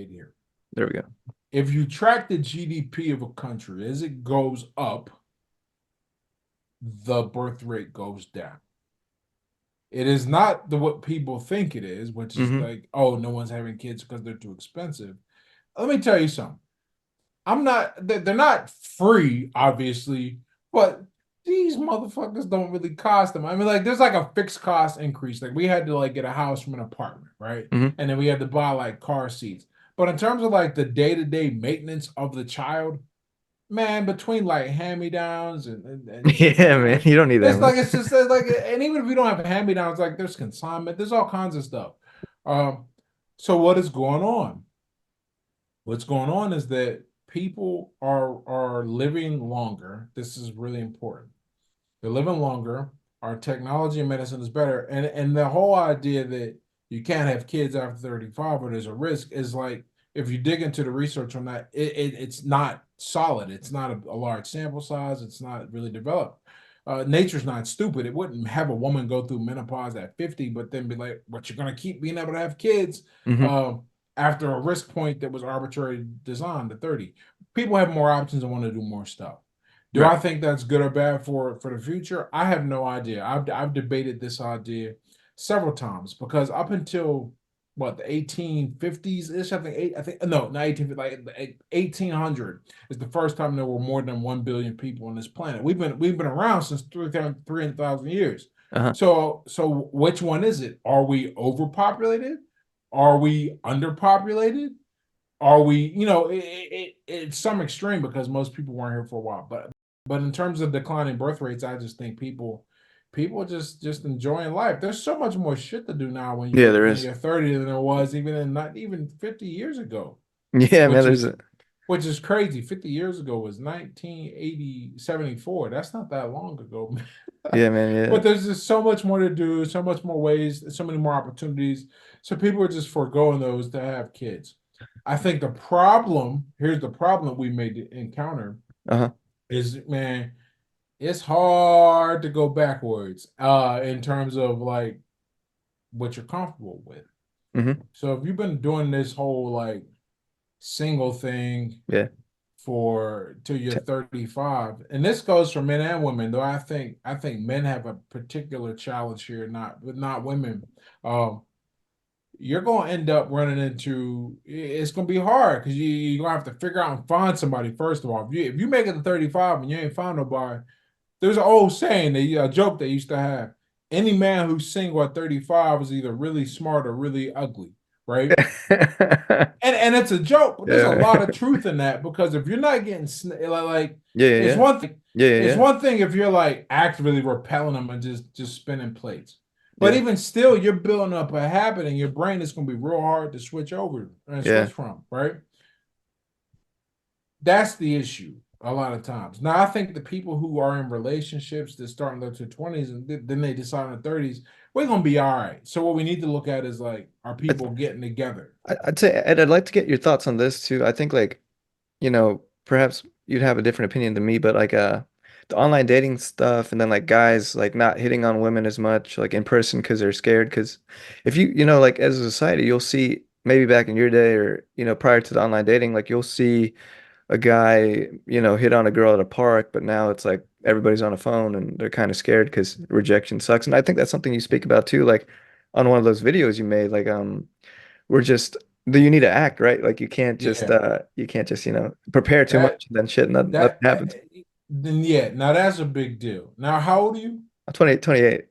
here. There we go. If you track the GDP of a country as it goes up, the birth rate goes down. It is not what people think it is, which is Hmm. like, oh, no one's having kids because they're too expensive. Let me tell you something. I'm not, they're not free, obviously, but these motherfuckers don't really cost them. I mean, like, there's like a fixed cost increase. Like, we had to like get a house from an apartment, right? Hmm. And then we had to buy like car seats. But in terms of like the day-to-day maintenance of the child, man, between like hand-me-downs and Yeah, man. You don't need that it's much. just like, and even if we don't have hand-me-downs, like there's consignment, there's all kinds of stuff. Um, so what is going on? What's going on is that people are living longer. This is really important. They're living longer. Our technology and medicine is better, and the whole idea that you can't have kids after 35 or there's a risk is like, if you dig into the research on that, it's not solid. It's not a large sample size. It's not really developed. Nature's not stupid. It wouldn't have a woman go through menopause at 50, but then be like, but you're gonna keep being able to have kids. Hmm. Uh, After a risk point that was arbitrarily designed to 30. People have more options and want to do more stuff. Do Right. I think that's good or bad for the future? I have no idea. I've debated this idea several times because up until what the 1850s ish, I think no, not 1850, like 1800 is the first time there were more than 1 billion people on this planet. We've been around since 300,000 years. Uh-huh. So which one is it? Are we overpopulated? Are we underpopulated? Are we, it's some extreme because most people weren't here for a while, but in terms of declining birth rates, I just think people just enjoying life. There's so much more shit to do now when Yeah, you're there in is. your 30s than there was even in not even 50 years ago, Yeah, man, which there's is a which is crazy. 50 years ago was 1980 74. That's not that long ago, man. yeah, man, yeah. But there's just so much more to do, so much more ways, so many more opportunities. So people are just foregoing those to have kids. I think here's the problem we may encounter Uh-huh. is, man, it's hard to go backwards in terms of like what you're comfortable with. Hmm. So if you've been doing this whole like single thing Yeah. for till you're T- 35, and this goes for men and women, though I think men have a particular challenge here, not women. um you're going to end up running into, it's going to be hard because you're going to have to figure out and find somebody. First of all, if you make it to 35 and you ain't found nobody, there's an old saying, a joke they used to have: any man who's single at 35 is either really smart or really ugly, right? And it's a joke, but there's a Yeah. lot of truth in that, because if you're not getting like, Yeah, yeah, it's yeah. one thing. Yeah, yeah, It's yeah. one thing if you're like actively repelling them and just spinning plates, but Yeah. even still, you're building up a habit, and your brain is going to be real hard to switch over and switch Yeah. from, right? That's the issue a lot of times. Now, I think the people who are in relationships that start in their 20s and then they decide in their 30s, we're gonna be all right. So what we need to look at is like, are people getting together? I'd say, Ed, I'd like to get your thoughts on this too. I think like, perhaps you'd have a different opinion than me, but like the online dating stuff and then like guys like not hitting on women as much like in person because they're scared. Because if like as a society, you'll see maybe back in your day or prior to the online dating, like you'll see a guy, hit on a girl at a park, but now it's like everybody's on a phone and they're kind of scared because rejection sucks. And I think that's something you speak about too, like on one of those videos you made, like we're just you need to act, right? Like Yeah, you can't just, prepare too that much and then shit nothing that happens. then yeah. Now that's a big deal. Now, how old are you? I'm 28, 28.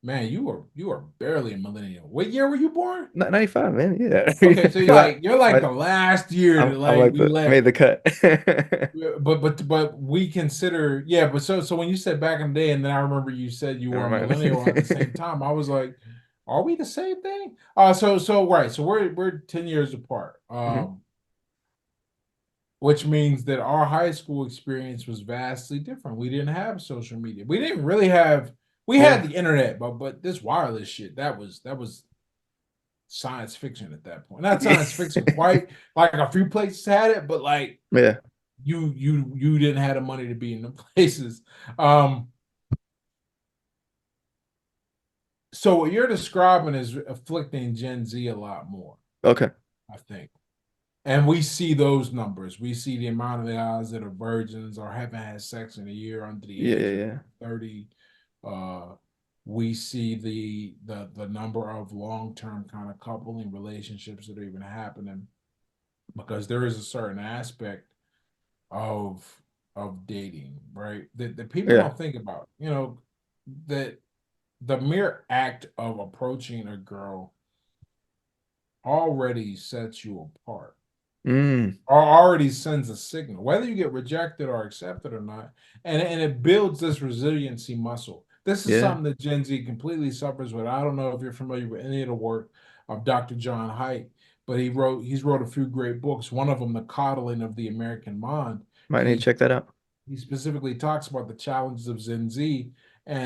Man, you are barely a millennial. What year were you born? 95, man. Yeah. Okay, so you're like the last year that I'm like like we made let. the cut. But we consider, yeah, but so when you said back in the day, and then I remember you said you were Never a mind. millennial at the same time, I was like, are we the same thing? So right, so we're 10 years apart. Mhm. Which means that our high school experience was vastly different. We didn't have social media. We didn't really have, we Yeah. had the internet, but this wireless shit, that was science fiction at that point. Not science fiction quite, like a few places had it, but like Yeah. you didn't have the money to be in the places. Um, so what you're describing is afflicting Gen Z a lot more, Okay. I think. And we see those numbers. We see the amount of the guys that are virgins or haven't had sex in a year under the Yeah, age yeah, of yeah. 30. Uh, we see the number of long-term kind of coupling relationships that are even happening because there is a certain aspect of dating, right? That people Yeah. don't think about. That the mere act of approaching a girl already sets you apart Mm. or already sends a signal, whether you get rejected or accepted or not. And it builds this resiliency muscle. This is Yeah. something that Gen Z completely suffers with. I don't know if you're familiar with any of the work of Dr. John Haidt, but he's wrote a few great books. One of them, The Coddling of the American Mind. Might And need to check that out. he specifically talks about the challenges of Gen Z and